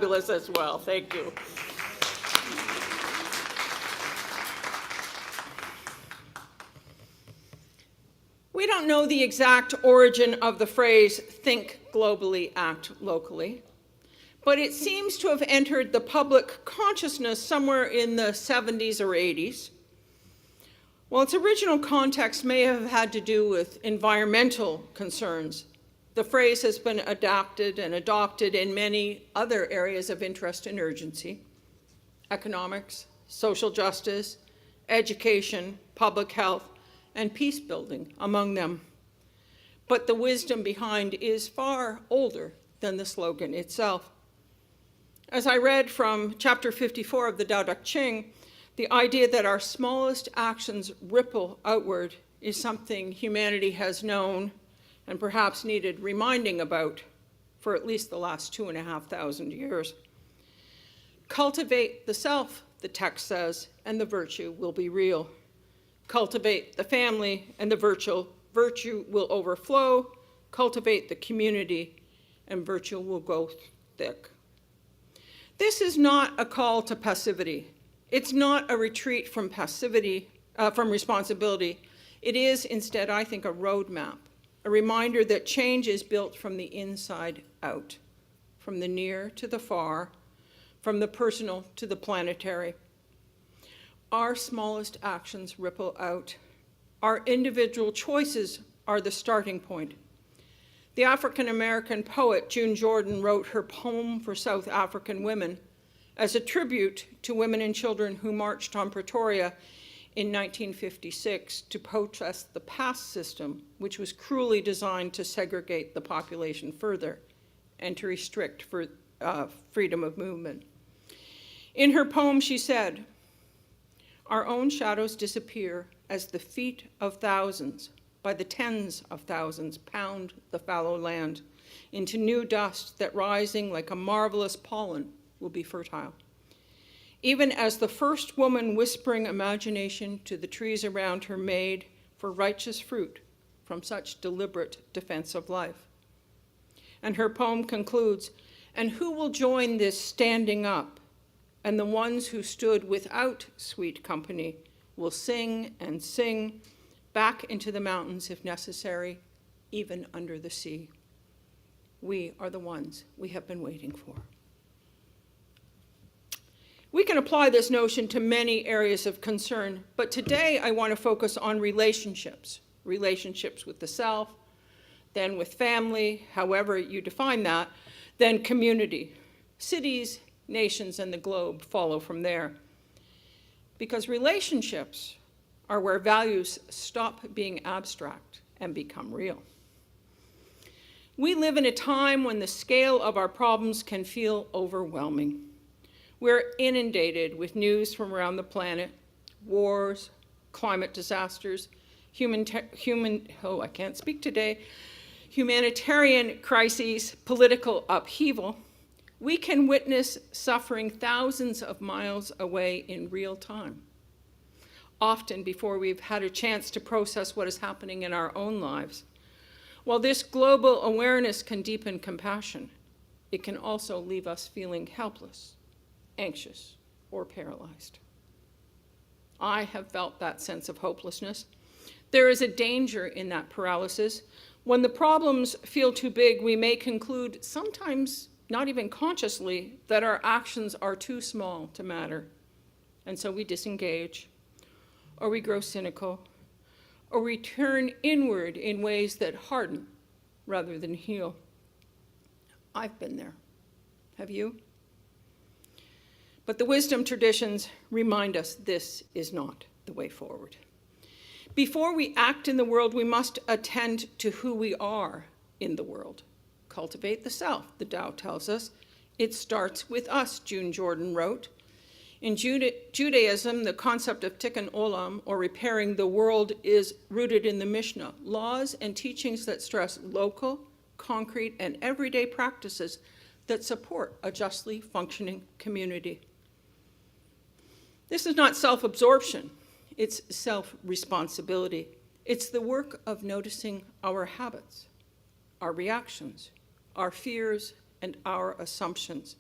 fabulous as well. Thank you. We don't know the exact origin of the phrase, think globally, act locally, but it seems to have entered the public consciousness somewhere in the 70s or 80s. While its original context may have had to do with environmental concerns, the phrase has been adapted and adopted in many other areas of interest and urgency: economics, social justice, education, public health, and peace building among them. But the wisdom behind is far older than the slogan itself. As I read from chapter 54 of the Tao Te Ching, the idea that our smallest actions ripple outward is something humanity has known and perhaps needed reminding about for at least the last 2,500 years. Cultivate the self, the text says, and the virtue will be real. Cultivate the family, and the virtue will overflow. Cultivate the community, and virtue will go thick. This is not a call to passivity. It's not a retreat from passivity, from responsibility. It is instead, I think, a roadmap, a reminder that change is built from the inside out, from the near to the far, from the personal to the planetary. Our smallest actions ripple out. Our individual choices are the starting point. The African-American poet June Jordan wrote her poem for South African women as a tribute to women and children who marched on Pretoria in 1956 to protest the past system, which was cruelly designed to segregate the population further and to restrict freedom of movement. In her poem, she said, "Our own shadows disappear as the feet of thousands, by the tens of thousands, pound the fallow land into new dust that, rising like a marvelous pollen, will be fertile. Even as the first woman whispering imagination to the trees around her made for righteous fruit from such deliberate defense of life." And her poem concludes, "And who will join this standing up? And the ones who stood without sweet company will sing and sing back into the mountains if necessary, even under the sea. We are the ones we have been waiting for." We can apply this notion to many areas of concern, but today I want to focus on relationships with the self, then with family, however you define that, then community. Cities, nations, and the globe follow from there. Because relationships are where values stop being abstract and become real. We live in a time when the scale of our problems can feel overwhelming. We're inundated with news from around the planet: wars, climate disasters, humanitarian crises, political upheaval. We can witness suffering thousands of miles away in real time, often before we've had a chance to process what is happening in our own lives. While this global awareness can deepen compassion, it can also leave us feeling helpless, anxious, or paralyzed. I have felt that sense of hopelessness. There is a danger in that paralysis. When the problems feel too big, we may conclude, sometimes not even consciously, that our actions are too small to matter. And so we disengage, or we grow cynical, or we turn inward in ways that harden rather than heal. I've been there. Have you? But the wisdom traditions remind us this is not the way forward. Before we act in the world, we must attend to who we are in the world. Cultivate the self, the Tao tells us. It starts with us, June Jordan wrote. In Judaism, the concept of tikkun olam, or repairing the world, is rooted in the Mishnah, laws and teachings that stress local, concrete, and everyday practices that support a justly functioning community. This is not self-absorption, it's self-responsibility. It's the work of noticing our habits, our reactions, our fears, and our assumptions.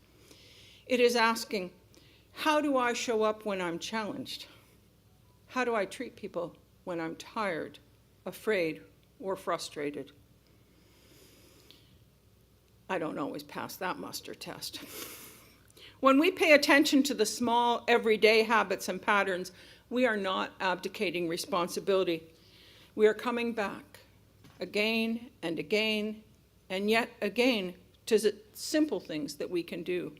It is asking, how do I show up when I'm challenged? How do I treat people when I'm tired, afraid, or frustrated? I don't always pass that muster test. When we pay attention to the small, everyday habits and patterns, we are not abdicating responsibility. We are coming back again and again, and yet again, to the simple things that we can do.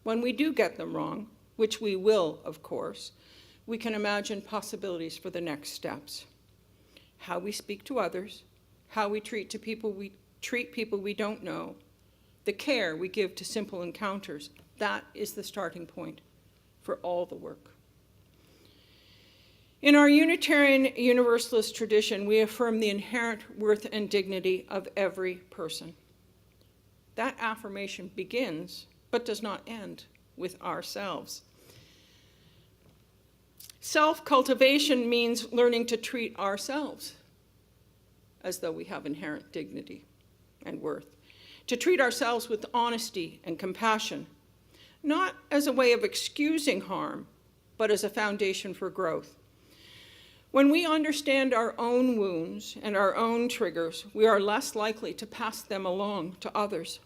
When we do get them wrong, which we will, of course, we can imagine possibilities for the next steps. How we speak to others, how we treat people we don't know, the care we give to simple encounters. That is the starting point for all the work. In our Unitarian Universalist tradition, we affirm the inherent worth and dignity of every person. That affirmation begins, but does not end, with ourselves. Self-cultivation means learning to treat ourselves as though we have inherent dignity and worth, to treat ourselves with honesty and compassion, not as a way of excusing harm, but as a foundation for growth. When we understand our own wounds and our own triggers, we are less likely to pass them along to others.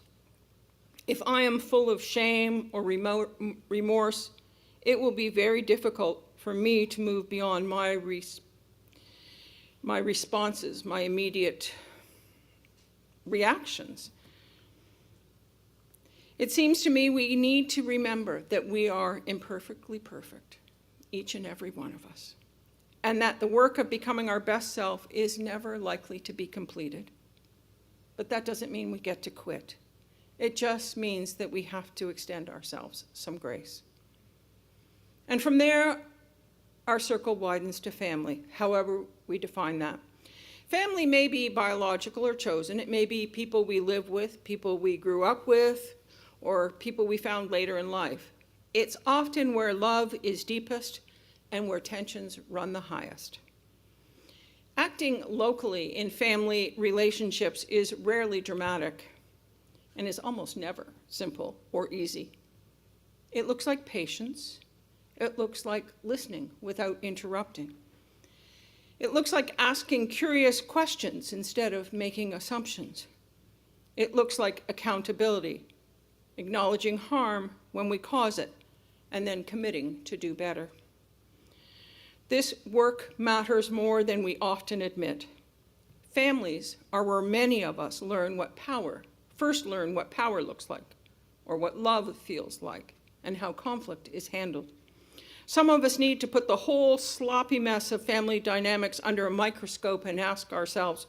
If I am full of shame or remorse, it will be very difficult for me to move beyond my responses, my immediate reactions. It seems to me we need to remember that we are imperfectly perfect, each and every one of us, and that the work of becoming our best self is never likely to be completed. But that doesn't mean we get to quit. It just means that we have to extend ourselves some grace. And from there, our circle widens to family, however we define that. Family may be biological or chosen. It may be people we live with, people we grew up with, or people we found later in life. It's often where love is deepest and where tensions run the highest. Acting locally in family relationships is rarely dramatic and is almost never simple or easy. It looks like patience. It looks like listening without interrupting. It looks like asking curious questions instead of making assumptions. It looks like accountability, acknowledging harm when we cause it, and then committing to do better. This work matters more than we often admit. Families are where many of us first learn what power looks like, or what love feels like, and how conflict is handled. Some of us need to put the whole sloppy mess of family dynamics under a microscope and ask ourselves,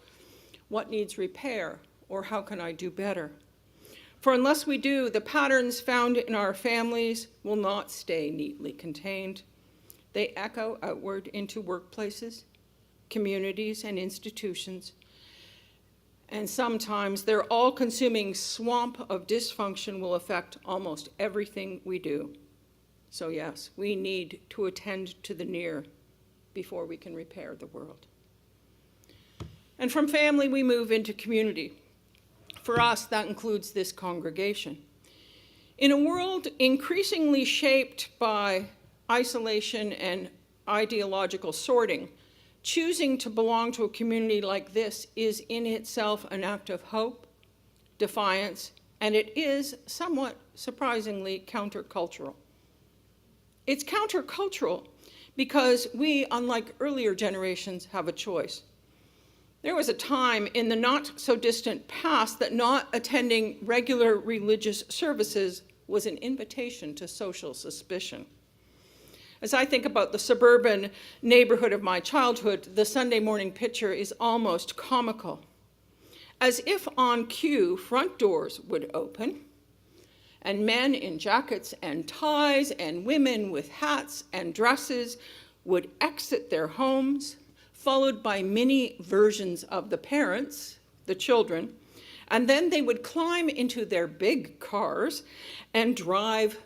what needs repair, or how can I do better? For unless we do, the patterns found in our families will not stay neatly contained. They echo outward into workplaces, communities, and institutions. And sometimes their all-consuming swamp of dysfunction will affect almost everything we do. So yes, we need to attend to the near before we can repair the world. And from family, we move into community. For us, that includes this congregation. In a world increasingly shaped by isolation and ideological sorting, choosing to belong to a community like this is in itself an act of hope, defiance, and it is somewhat surprisingly countercultural. It's countercultural because we, unlike earlier generations, have a choice. There was a time in the not-so-distant past that not attending regular religious services was an invitation to social suspicion. As I think about the suburban neighborhood of my childhood, the Sunday morning picture is almost comical. As if on cue, front doors would open, and men in jackets and ties and women with hats and dresses would exit their homes, followed by mini versions of the parents, the children, and then they would climb into their big cars and drive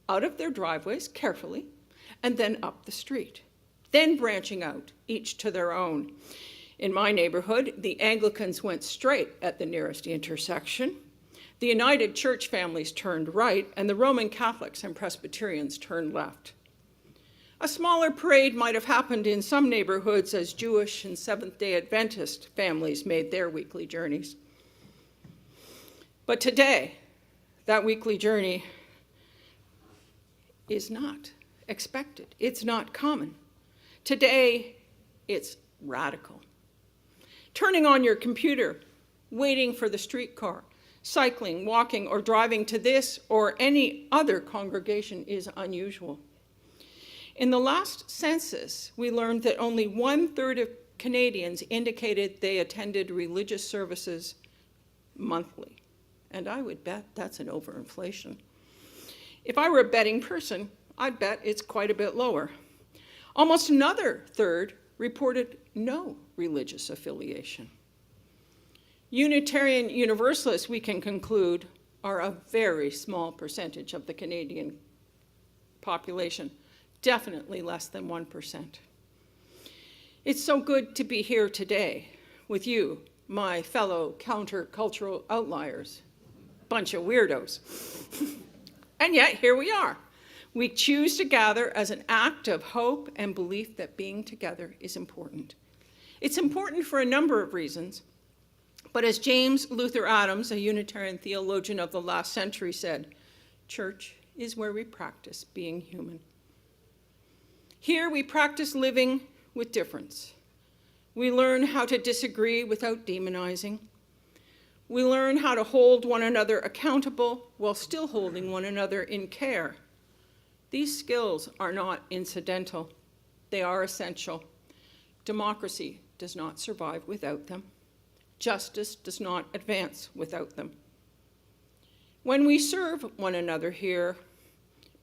out of their driveways carefully, and then up the street, then branching out, each to their own. In my neighborhood, the Anglicans went straight at the nearest intersection. The United Church families turned right, and the Roman Catholics and Presbyterians turned left. A smaller parade might have happened in some neighborhoods as Jewish and Seventh-day Adventist families made their weekly journeys. But today, that weekly journey is not expected. It's not common. Today, it's radical. Turning on your computer, waiting for the streetcar, cycling, walking, or driving to this or any other congregation is unusual. In the last census, we learned that only 1/3 of Canadians indicated they attended religious services monthly. And I would bet that's an overinflation. If I were a betting person, I'd bet it's quite a bit lower. Almost another third reported no religious affiliation. Unitarian Universalists, we can conclude, are a very small percentage of the Canadian population. Definitely less than 1%. It's so good to be here today with you, my fellow countercultural outliers, bunch of weirdos. And yet here we are. We choose to gather as an act of hope and belief that being together is important. It's important for a number of reasons, but as James Luther Adams, a Unitarian theologian of the last century, said, church is where we practice being human. Here we practice living with difference. We learn how to disagree without demonizing. We learn how to hold one another accountable while still holding one another in care. These skills are not incidental. They are essential. Democracy does not survive without them. Justice does not advance without them. When we serve one another here,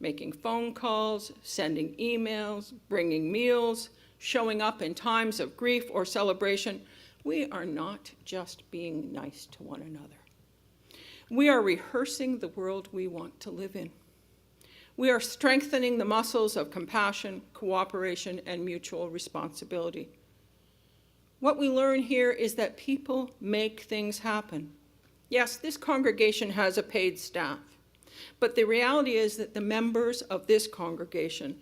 making phone calls, sending emails, bringing meals, showing up in times of grief or celebration, we are not just being nice to one another. We are rehearsing the world we want to live in. We are strengthening the muscles of compassion, cooperation, and mutual responsibility. What we learn here is that people make things happen. Yes, this congregation has a paid staff, but the reality is that the members of this congregation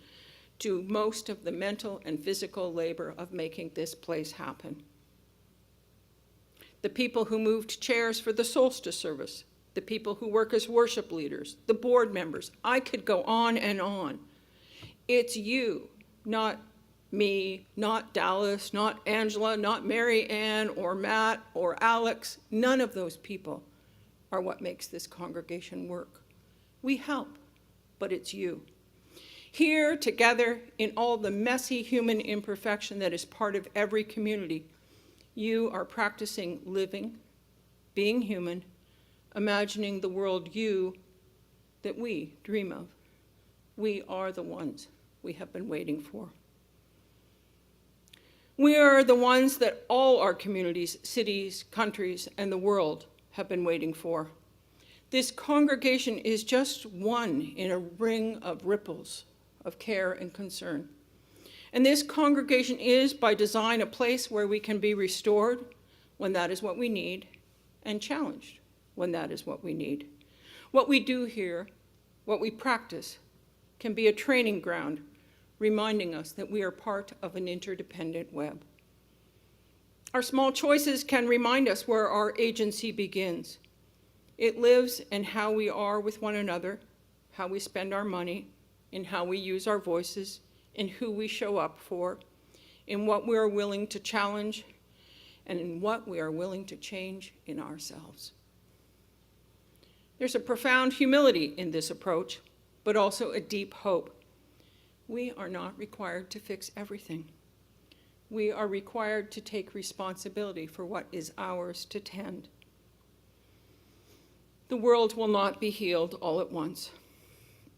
do most of the mental and physical labor of making this place happen. The people who moved chairs for the solstice service, the people who work as worship leaders, the board members, I could go on and on. It's you, not me, not Dallas, not Angela, not Mary Ann or Matt or Alex. None of those people are what makes this congregation work. We help, but it's you. Here together in all the messy human imperfection that is part of every community, you are practicing living, being human, imagining the world that we dream of. We are the ones we have been waiting for. We are the ones that all our communities, cities, countries, and the world have been waiting for. This congregation is just one in a ring of ripples of care and concern. And this congregation is, by design, a place where we can be restored when that is what we need, and challenged when that is what we need. What we do here, what we practice, can be a training ground, reminding us that we are part of an interdependent web. Our small choices can remind us where our agency begins. It lives in how we are with one another, how we spend our money, in how we use our voices, in who we show up for, in what we are willing to challenge, and in what we are willing to change in ourselves. There's a profound humility in this approach, but also a deep hope. We are not required to fix everything. We are required to take responsibility for what is ours to tend. The world will not be healed all at once.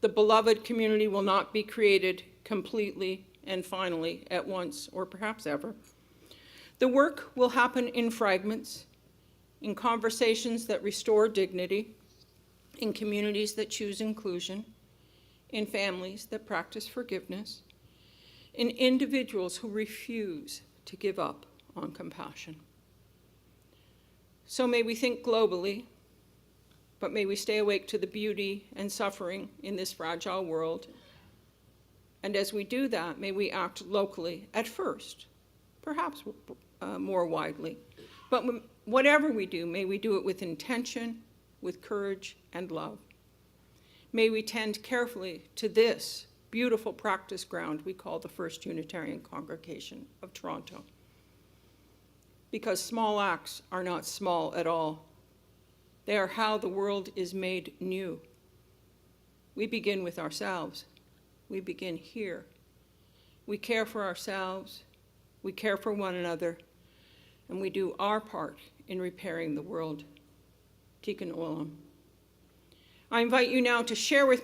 The beloved community will not be created completely and finally at once, or perhaps ever. The work will happen in fragments, in conversations that restore dignity, in communities that choose inclusion, in families that practice forgiveness, in individuals who refuse to give up on compassion. So may we think globally, but may we stay awake to the beauty and suffering in this fragile world. And as we do that, may we act locally at first, perhaps more widely. But whatever we do, may we do it with intention, with courage and love. May we tend carefully to this beautiful practice ground we call the First Unitarian Congregation of Toronto. Because small acts are not small at all. They are how the world is made new. We begin with ourselves. We begin here. We care for ourselves, we care for one another, and we do our part in repairing the world. Tikkun Olam. I invite you now to share with